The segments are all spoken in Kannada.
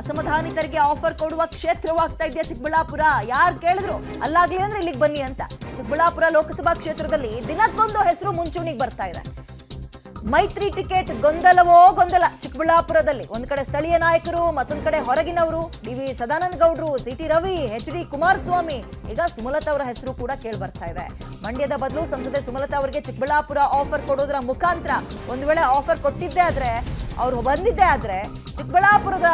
ಅಸಮಾಧಾನಿತರಿಗೆ ಆಫರ್ ಕೊಡುವ ಕ್ಷೇತ್ರವಾಗ್ತಾ ಇದೆಯಾ ಚಿಕ್ಕಬಳ್ಳಾಪುರ? ಯಾರು ಕೇಳಿದ್ರು ಅಲ್ಲಾಗ್ಲಿ ಅಂದ್ರೆ ಇಲ್ಲಿಗೆ ಬನ್ನಿ ಅಂತ. ಚಿಕ್ಕಬಳ್ಳಾಪುರ ಲೋಕಸಭಾ ಕ್ಷೇತ್ರದಲ್ಲಿ ದಿನಕ್ಕೊಂದು ಹೆಸರು ಮುಂಚೂಣಿಗೆ ಬರ್ತಾ ಇದೆ. ಮೈತ್ರಿ ಟಿಕೆಟ್ ಗೊಂದಲವೋ ಗೊಂದಲ ಚಿಕ್ಕಬಳ್ಳಾಪುರದಲ್ಲಿ. ಒಂದ್ ಕಡೆ ಸ್ಥಳೀಯ ನಾಯಕರು, ಮತ್ತೊಂದ್ ಕಡೆ ಹೊರಗಿನವರು. ಡಿ.ವಿ. ಸದಾನಂದ ಗೌಡ್ರು, ಸಿ.ಟಿ. ರವಿ, ಎಚ್.ಡಿ. ಕುಮಾರಸ್ವಾಮಿ, ಈಗ ಸುಮಲತಾ ಅವರ ಹೆಸರು ಕೂಡ ಕೇಳಿ ಬರ್ತಾ ಇದೆ. ಮಂಡ್ಯದ ಬದಲು ಸಂಸದೆ ಸುಮಲತಾ ಅವರಿಗೆ ಚಿಕ್ಕಬಳ್ಳಾಪುರ ಆಫರ್ ಕೊಡೋದ್ರ ಮುಖಾಂತರ ಒಂದು ವೇಳೆ ಆಫರ್ ಕೊಟ್ಟಿದ್ದೇ ಆದ್ರೆ, ಅವ್ರು ಬಂದಿದ್ದೇ ಆದ್ರೆ ಚಿಕ್ಕಬಳ್ಳಾಪುರದ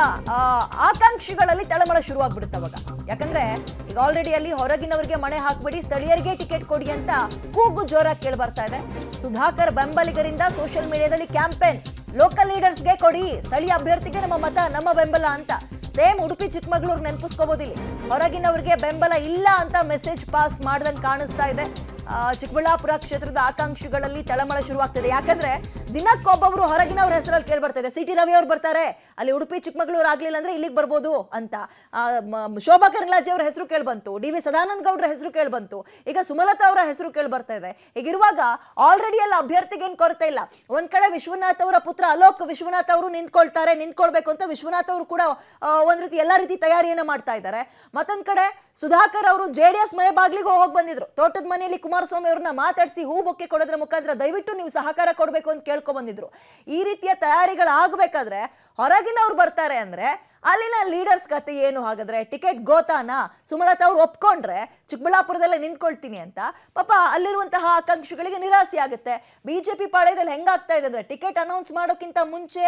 ಆಕಾಂಕ್ಷಿಗಳಲ್ಲಿ ತಳಮಳ ಶುರುವಾಗ್ಬಿಡುತ್ತೆ ಅವಾಗ. ಯಾಕಂದ್ರೆ ಈಗ ಆಲ್ರೆಡಿ ಅಲ್ಲಿ ಹೊರಗಿನವರಿಗೆ ಮಣೆ ಹಾಕ್ಬಿಡಿ, ಸ್ಥಳೀಯರಿಗೆ ಟಿಕೆಟ್ ಕೊಡಿ ಅಂತ ಕೂಗು ಜೋರಾಗಿ ಕೇಳಿ ಬರ್ತಾ ಇದೆ. ಸುಧಾಕರ್ ಬೆಂಬಲಿಗರಿಂದ ಸೋಷಿಯಲ್ ಮೀಡಿಯಾದಲ್ಲಿ ಕ್ಯಾಂಪೇನ್, ಲೋಕಲ್ ಲೀಡರ್ಸ್ಗೆ ಕೊಡಿ, ಸ್ಥಳೀಯ ಅಭ್ಯರ್ಥಿಗೆ ನಮ್ಮ ಮತ, ನಮ್ಮ ಬೆಂಬಲ ಅಂತ. ಸೇಮ್ ಉಡುಪಿ ಚಿಕ್ಕಮಗಳೂರು ನೆನಪಿಸ್ಕೋಬೋದಿಲ್ಲಿ. ಹೊರಗಿನವರಿಗೆ ಬೆಂಬಲ ಇಲ್ಲ ಅಂತ ಮೆಸೇಜ್ ಪಾಸ್ ಮಾಡ್ದಂಗೆ ಕಾಣಿಸ್ತಾ ಇದೆ. ಚಿಕ್ಕಬಳ್ಳಾಪುರ ಕ್ಷೇತ್ರದ ಆಕಾಂಕ್ಷಿಗಳಲ್ಲಿ ತಳಮಳ ಶುರುವಾಗ್ತದೆ. ಯಾಕಂದ್ರೆ ದಿನಕ್ಕೊಬ್ಬೊಬ್ರು ಹೊರಗಿನವ್ರ ಹೆಸರಲ್ಲಿ ಕೇಳಿ ಬರ್ತಾ ಇದೆ. ಸಿ.ಟಿ. ರವಿ ಅವ್ರು ಬರ್ತಾರೆ, ಅಲ್ಲಿ ಉಡುಪಿ ಚಿಕ್ಕಮಗಳೂರು ಆಗ್ಲಿಲ್ಲ ಅಂದ್ರೆ ಇಲ್ಲಿಗೆ ಬರ್ಬೋದು ಅಂತ. ಶೋಭಾ ಕರಂದ್ಲಾಜೆ ಅವರ ಹೆಸರು ಕೇಳಿ ಬಂತು, ಡಿ.ವಿ. ಸದಾನಂದ ಗೌಡ್ರ ಹೆಸರು ಕೇಳಿ ಬಂತು, ಈಗ ಸುಮಲತಾ ಅವರ ಹೆಸರು ಕೇಳಿ ಬರ್ತಾ ಇದೆ. ಹೀಗಿರುವಾಗ ಆಲ್ರೆಡಿ ಎಲ್ಲ ಅಭ್ಯರ್ಥಿಗೆ ಏನು ಕೊರತೆ ಇಲ್ಲ. ಒಂದ್ ಕಡೆ ವಿಶ್ವನಾಥ್ ಅವರ ಪುತ್ರ ಅಲೋಕ್ ವಿಶ್ವನಾಥ್ ಅವರು ನಿಂತ್ಕೊಳ್ಬೇಕು ಅಂತ ವಿಶ್ವನಾಥ್ ಅವರು ಕೂಡ ಒಂದ್ ರೀತಿ ಎಲ್ಲಾ ರೀತಿ ತಯಾರಿಯನ್ನ ಮಾಡ್ತಾ ಇದ್ದಾರೆ. ಮತ್ತೊಂದ್ ಕಡೆ ಸುಧಾಕರ್ ಅವರು ಜೆಡಿಎಸ್ ಮನೆ ಬಾಗ್ಲಿಗೆ ಹೋಗಿ ಬಂದಿದ್ರು. ತೋಟದ ಮನೆಯಲ್ಲಿ ಕುಮಾರಸ್ವಾಮಿ ಅವ್ರನ್ನ ಮಾತಾಡಿಸಿ ಹೂ ಬೊಕ್ಕೆ ಕೊಡೋದ್ರ ಮುಖಾಂತರ ದಯವಿಟ್ಟು ನೀವು ಸಹಕಾರ ಕೊಡಬೇಕು ಅಂತ ಕೇಳ್ಕೊ ಬಂದಿದ್ರು. ಈ ರೀತಿಯ ತಯಾರಿಗಳಾಗಬೇಕಾದ್ರೆ ಹೊರಗಿನವ್ರು ಬರ್ತಾರೆ ಅಂದ್ರೆ ಅಲ್ಲಿನ ಲೀಡರ್ಸ್ ಕತೆ ಏನು? ಹಾಗಾದ್ರೆ ಟಿಕೆಟ್ ಗೋತಾನ? ಸುಮಲತಾ ಅವ್ರು ಒಪ್ಕೊಂಡ್ರೆ ಚಿಕ್ಕಬಳ್ಳಾಪುರದಲ್ಲೇ ನಿಂತ್ಕೊಳ್ತೀನಿ ಅಂತ ಪಾಪ ಅಲ್ಲಿರುವಂತಹ ಆಕಾಂಕ್ಷಿಗಳಿಗೆ ನಿರಾಸೆ ಆಗುತ್ತೆ. ಬಿಜೆಪಿ ಪಾಳ್ಯದಲ್ಲಿ ಹೆಂಗಾಗ್ತಾ ಇದೆ ಅಂದ್ರೆ ಟಿಕೆಟ್ ಅನೌನ್ಸ್ ಮಾಡೋಕ್ಕಿಂತ ಮುಂಚೆ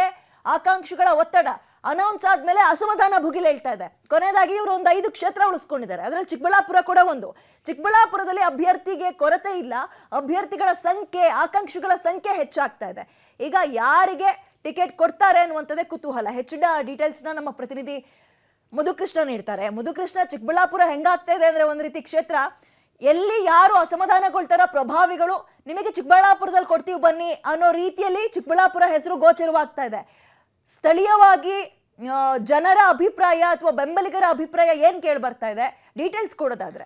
ಆಕಾಂಕ್ಷಿಗಳ ಒತ್ತಡ, ಅನೌನ್ಸ್ ಆದ್ಮೇಲೆ ಅಸಮಾಧಾನ ಭುಗಿಲೇಳ್ತಾ ಇದೆ. ಕೊನೆಯದಾಗಿ ಇವರು ಒಂದು 5 ಕ್ಷೇತ್ರ ಉಳಿಸ್ಕೊಂಡಿದ್ದಾರೆ. ಅದರಲ್ಲಿ ಚಿಕ್ಕಬಳ್ಳಾಪುರ ಕೂಡ ಒಂದು. ಚಿಕ್ಕಬಳ್ಳಾಪುರದಲ್ಲಿ ಅಭ್ಯರ್ಥಿಗೆ ಕೊರತೆ ಇಲ್ಲ, ಅಭ್ಯರ್ಥಿಗಳ ಸಂಖ್ಯೆ, ಆಕಾಂಕ್ಷಿಗಳ ಸಂಖ್ಯೆ ಹೆಚ್ಚಾಗ್ತಾ ಇದೆ. ಈಗ ಯಾರಿಗೆ ಟಿಕೆಟ್ ಕೊಡ್ತಾರೆ ಅನ್ನುವಂಥದ್ದೇ ಕುತೂಹಲ. ಹೆಚ್ಚಿನ ಡೀಟೇಲ್ಸ್ನ ನಮ್ಮ ಪ್ರತಿನಿಧಿ ಮಧುಕೃಷ್ಣ ನೀಡ್ತಾರೆ. ಮಧುಕೃಷ್ಣ, ಚಿಕ್ಕಬಳ್ಳಾಪುರ ಹೆಂಗಾಗ್ತಾ ಇದೆ ಅಂದ್ರೆ ಒಂದ್ ರೀತಿ ಕ್ಷೇತ್ರ ಎಲ್ಲಿ ಯಾರು ಅಸಮಾಧಾನಗೊಳ್ತಾರ ಪ್ರಭಾವಿಗಳು, ನಿಮಗೆ ಚಿಕ್ಕಬಳ್ಳಾಪುರದಲ್ಲಿ ಕೊಡ್ತೀವಿ ಬನ್ನಿ ಅನ್ನೋ ರೀತಿಯಲ್ಲಿ ಚಿಕ್ಕಬಳ್ಳಾಪುರ ಹೆಸರು ಗೋಚರವಾಗ್ತಾ ಇದೆ. ಸ್ಥಳೀಯವಾಗಿ ಜನರ ಅಭಿಪ್ರಾಯ ಅಥವಾ ಬೆಂಬಲಿಗರ ಅಭಿಪ್ರಾಯ ಏನ್ ಕೇಳಿ ಬರ್ತಾ ಇದೆ? ಡೀಟೇಲ್ಸ್ ಕೊಡೋದಾದ್ರೆ.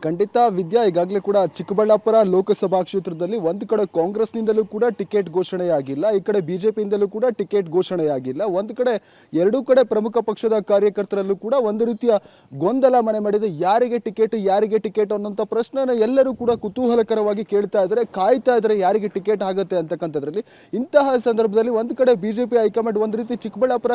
ಖಂಡಿತ ವಿದ್ಯಾ, ಈಗಾಗಲೇ ಕೂಡ ಚಿಕ್ಕಬಳ್ಳಾಪುರ ಲೋಕಸಭಾ ಕ್ಷೇತ್ರದಲ್ಲಿ ಒಂದು ಕಡೆ ಕಾಂಗ್ರೆಸ್ನಿಂದಲೂ ಕೂಡ ಟಿಕೆಟ್ ಘೋಷಣೆಯಾಗಿಲ್ಲ, ಈ ಕಡೆ ಬಿಜೆಪಿಯಿಂದಲೂ ಕೂಡ ಟಿಕೆಟ್ ಘೋಷಣೆಯಾಗಿಲ್ಲ. ಒಂದು ಕಡೆ ಎರಡೂ ಕಡೆ ಪ್ರಮುಖ ಪಕ್ಷದ ಕಾರ್ಯಕರ್ತರಲ್ಲೂ ಕೂಡ ಒಂದು ರೀತಿಯ ಗೊಂದಲ ಮನೆ ಮಾಡಿದೆ. ಯಾರಿಗೆ ಟಿಕೆಟ್ ಅನ್ನೋಂಥ ಪ್ರಶ್ನೆನ ಎಲ್ಲರೂ ಕೂಡ ಕುತೂಹಲಕರವಾಗಿ ಕೇಳ್ತಾ ಇದ್ದಾರೆ, ಕಾಯ್ತಾ ಇದ್ದಾರೆ ಯಾರಿಗೆ ಟಿಕೆಟ್ ಆಗುತ್ತೆ ಅಂತಕ್ಕಂಥದ್ರಲ್ಲಿ. ಇಂತಹ ಸಂದರ್ಭದಲ್ಲಿ ಒಂದು ಕಡೆ ಬಿಜೆಪಿ ಹೈಕಮಾಂಡ್ ಒಂದು ರೀತಿ ಚಿಕ್ಕಬಳ್ಳಾಪುರ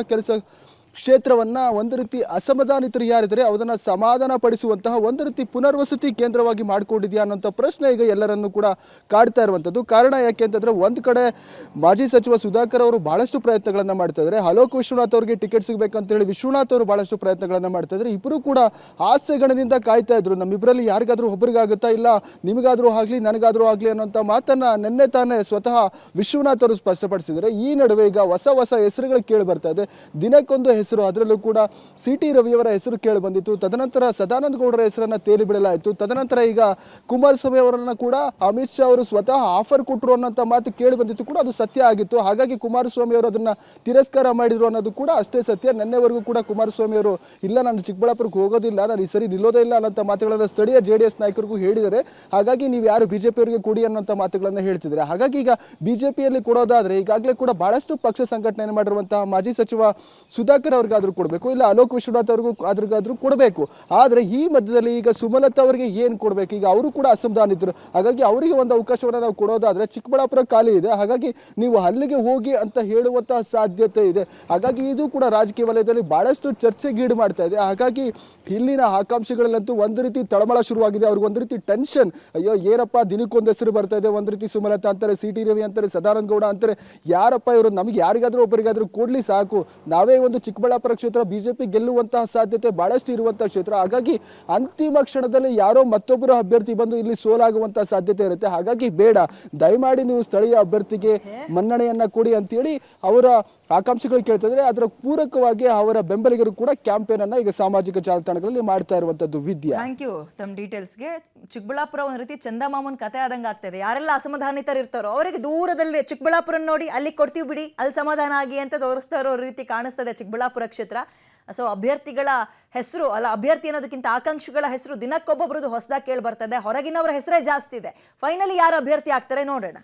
ಕ್ಷೇತ್ರವನ್ನ ಒಂದು ರೀತಿ ಅಸಮಾಧಾನಿತರು ಯಾರಿದ್ದಾರೆ ಅದನ್ನ ಸಮಾಧಾನ ಪಡಿಸುವಂತಹ ಒಂದು ರೀತಿ ಪುನರ್ವಸತಿ ಕೇಂದ್ರವಾಗಿ ಮಾಡ್ಕೊಂಡಿದ್ಯಾ ಅನ್ನೋಂಥ ಪ್ರಶ್ನೆ ಈಗ ಎಲ್ಲರನ್ನೂ ಕೂಡ ಕಾಡ್ತಾ ಇರುವಂಥದ್ದು. ಕಾರಣ ಯಾಕೆ ಅಂತಂದ್ರೆ ಒಂದು ಕಡೆ ಮಾಜಿ ಸಚಿವ ಸುಧಾಕರ್ ಅವರು ಬಹಳಷ್ಟು ಪ್ರಯತ್ನಗಳನ್ನ ಮಾಡ್ತಾ ಇದ್ದಾರೆ. ಅಲೋಕ್ ವಿಶ್ವನಾಥ್ ಅವರಿಗೆ ಟಿಕೆಟ್ ಸಿಗಬೇಕಂತ ಹೇಳಿ ವಿಶ್ವನಾಥ್ ಅವರು ಬಹಳಷ್ಟು ಪ್ರಯತ್ನಗಳನ್ನ ಮಾಡ್ತಾ ಇದ್ದಾರೆ. ಇಬ್ಬರು ಕೂಡ ಆಸೆಗಳಿಂದ ಕಾಯ್ತಾ ಇದ್ರು, ನಮ್ಮಿಬ್ಬರಲ್ಲಿ ಯಾರಿಗಾದ್ರೂ ಒಬ್ಬರಿಗಾಗುತ್ತಾ, ಇಲ್ಲ ನಿಮಗಾದ್ರೂ ಆಗ್ಲಿ ನನಗಾದ್ರೂ ಆಗ್ಲಿ ಅನ್ನೋಂಥ ಮಾತನ್ನ ನಿನ್ನೆ ತಾನೇ ಸ್ವತಃ ವಿಶ್ವನಾಥ್ ಅವರು ಸ್ಪಷ್ಟಪಡಿಸಿದ್ದಾರೆ. ಈ ನಡುವೆ ಈಗ ಹೊಸ ಹೆಸರುಗಳು ಕೇಳಿ ಬರ್ತಾ ಇದೆ. ದಿನಕ್ಕೊಂದು ಹೆಸರು, ಅದರಲ್ಲೂ ಕೂಡ ಸಿ.ಟಿ. ರವಿಯವರ ಹೆಸರು ಕೇಳಿ ಬಂದಿತ್ತು. ತದನಂತರ ಸದಾನಂದ ಗೌಡರ ಹೆಸರನ್ನ ತೇಲಿ ಬಿಡಲಾಯಿತು. ತದನಂತರ ಈಗ ಕುಮಾರಸ್ವಾಮಿ ಅವರನ್ನ ಕೂಡ ಅಮಿತ್ ಶಾ ಅವರು ಸ್ವತಃ ಆಫರ್ ಕೊಟ್ಟರು ಅನ್ನೋಂಥ ಮಾತು ಕೇಳಿ ಬಂದಿತ್ತು, ಕೂಡ ಅದು ಸತ್ಯ ಆಗಿತ್ತು. ಹಾಗಾಗಿ ಕುಮಾರಸ್ವಾಮಿ ಅವರು ಅದನ್ನ ತಿರಸ್ಕಾರ ಮಾಡಿದ್ರು ಅನ್ನೋದು ಕೂಡ ಅಷ್ಟೇ ಸತ್ಯ. ನಿನ್ನೆವರೆಗೂ ಕೂಡ ಕುಮಾರಸ್ವಾಮಿ ಅವರು ಇಲ್ಲ ನಾನು ಚಿಕ್ಕಬಳ್ಳಾಪುರಕ್ಕೆ ಹೋಗೋದಿಲ್ಲ, ನಾನು ಈ ಸರಿ ನಿಲ್ಲೋದೇ ಇಲ್ಲ ಅನ್ನೋಂಥ ಮಾತುಗಳನ್ನ ಸ್ಥಳೀಯ ಜೆಡಿಎಸ್ ನಾಯಕರಿಗೂ ಹೇಳಿದ್ದಾರೆ. ಹಾಗಾಗಿ ನೀವು ಯಾರು ಬಿಜೆಪಿ ಅವರಿಗೆ ಕೊಡಿ ಅನ್ನೋಂಥ ಮಾತುಗಳನ್ನ ಹೇಳ್ತಿದ್ದಾರೆ. ಹಾಗಾಗಿ ಈಗ ಬಿಜೆಪಿಯಲ್ಲಿ ಕೊಡೋದಾದ್ರೆ ಈಗಾಗಲೇ ಕೂಡ ಬಹಳಷ್ಟು ಪಕ್ಷ ಸಂಘಟನೆ ಮಾಡಿರುವಂತಹ ಮಾಜಿ ಸಚಿವ ಸುಧಾಕರ್ ಅವ್ರಿಗಾದ್ರೂ ಕೊಡಬೇಕು, ಇಲ್ಲ ಅಲೋಕ್ ವಿಶ್ವನಾಥ್ ಅವ್ರಿಗಾದ್ರೂ ಕೊಡಬೇಕು. ಆದ್ರೆ ಈ ಮಧ್ಯದಲ್ಲಿ ಈಗ ಸುಮಲತಾ ಅವರಿಗೆ ಏನ್ ಕೊಡ್ಬೇಕು? ಈಗ ಅವರು ಕೂಡ ಅಸಮಾಧಾನಿತರು. ಹಾಗಾಗಿ ಅವರಿಗೆ ಒಂದು ಅವಕಾಶವನ್ನ ನಾವು ಕೊಡೋದಾದ್ರೆ ಚಿಕ್ಕಬಳ್ಳಾಪುರ ಖಾಲಿ ಇದೆ, ಹಾಗಾಗಿ ನೀವು ಅಲ್ಲಿಗೆ ಹೋಗಿ ಅಂತ ಹೇಳುವಂತಹ ಸಾಧ್ಯತೆ ಇದೆ. ಹಾಗಾಗಿ ಇದು ಕೂಡ ರಾಜಕೀಯ ವಲಯದಲ್ಲಿ ಬಹಳಷ್ಟು ಚರ್ಚೆಗೀಡು ಮಾಡ್ತಾ ಇದೆ. ಹಾಗಾಗಿ ಇಲ್ಲಿನ ಆಕಾಂಕ್ಷಿಗಳಲ್ಲಂತೂ ಒಂದು ರೀತಿ ತಳಮಳ ಶುರುವಾಗಿದೆ. ಅವ್ರಿಗೆ ಒಂದು ರೀತಿ ಟೆನ್ಷನ್, ಅಯ್ಯೋ ಏನಪ್ಪಾ ದಿನಕ್ಕೊಂದು ಹೆಸರು ಬರ್ತಾ ಇದೆ. ಒಂದು ರೀತಿ ಸುಮಲತಾ ಅಂತಾರೆ, ಸಿ.ಟಿ. ರವಿ ಅಂತಾರೆ, ಸದಾನಂದ ಗೌಡ ಅಂತಾರೆ, ಯಾರಪ್ಪ ಇವರು, ನಮ್ಗೆ ಯಾರಿಗಾದ್ರೂ ಒಬ್ಬರಿಗಾದ್ರೂ ಕೊಡ್ಲಿ ಸಾಕು, ನಾವೇ ಒಂದು ಚಿಕ್ಕಬಳ್ಳಾಪುರ ಕ್ಷೇತ್ರ ಬಿಜೆಪಿ ಗೆಲ್ಲುವಂತಹ ಸಾಧ್ಯತೆ ಬಹಳಷ್ಟು ಇರುವಂತಹ ಕ್ಷೇತ್ರ. ಹಾಗಾಗಿ ಅಂತಿಮ ಕ್ಷಣದಲ್ಲಿ ಯಾರೋ ಮತ್ತೊಬ್ಬರು ಅಭ್ಯರ್ಥಿ ಬಂದು ಇಲ್ಲಿ ಸೋಲಾಗುವಂತಹ ಸಾಧ್ಯತೆ ಇರುತ್ತೆ. ಹಾಗಾಗಿ ಬೇಡ, ದಯಮಾಡಿ ನೀವು ಸ್ಥಳೀಯ ಅಭ್ಯರ್ಥಿಗೆ ಮನ್ನಣೆಯನ್ನ ಕೊಡಿ ಅಂತೇಳಿ ಅವರ ಆಕಾಂಕ್ಷಿಗಳು ಕೇಳ್ತಾ ಇದ್ರೆ, ಅದರ ಪೂರಕವಾಗಿ ಅವರ ಬೆಂಬಲಿಗರು ಕೂಡ ಕ್ಯಾಂಪೇನ್ ಅನ್ನ ಈಗ ಸಾಮಾಜಿಕ ಜಾಲತಾಣಗಳಲ್ಲಿ ಮಾಡ್ತಾ ಇರುವಂತದ್ದು. ವಿದ್ಯಾ, ಥ್ಯಾಂಕ್ ಯು ತಮ್ಮ ಡೀಟೇಲ್ಸ್ಗೆ. ಚಿಕ್ಕಬಳ್ಳಾಪುರ ಒಂದ್ ರೀತಿ ಚಂದಮಾಮನ್ ಕತೆ ಆದಂಗೆ ಆಗ್ತದೆ. ಯಾರೆಲ್ಲ ಅಸಮಾಧಾನಿತರು ಇರ್ತಾರೋ ಅವರಿಗೆ ದೂರದಲ್ಲಿ ಚಿಕ್ಕಬಳ್ಳಾಪುರ ನೋಡಿ ಅಲ್ಲಿ ಕೊಡ್ತೀವಿ ಬಿಡಿ, ಅಲ್ಲಿ ಸಮಾಧಾನ ಆಗಿ ಅಂತ ತೋರಿಸ್ತಾ ಇರೋ ರೀತಿ ಕಾಣಿಸ್ತದೆ ಚಿಕ್ಕಬಳ್ಳಾಪುರ ಕ್ಷೇತ್ರ. ಸೊ ಅಭ್ಯರ್ಥಿಗಳ ಹೆಸರು ಅಲ್ಲ, ಅಭ್ಯರ್ಥಿ ಅನ್ನೋದಕ್ಕಿಂತ ಆಕಾಂಕ್ಷಿಗಳ ಹೆಸರು ದಿನಕ್ಕೊಬ್ಬೊಬ್ರದ್ದು ಹೊಸದಾಗಿ ಕೇಳಿ ಬರ್ತದೆ. ಹೊರಗಿನವರ ಹೆಸರೇ ಜಾಸ್ತಿ ಇದೆ. ಫೈನಲಿ ಯಾರು ಅಭ್ಯರ್ಥಿ ಆಗ್ತಾರೆ ನೋಡೋಣ.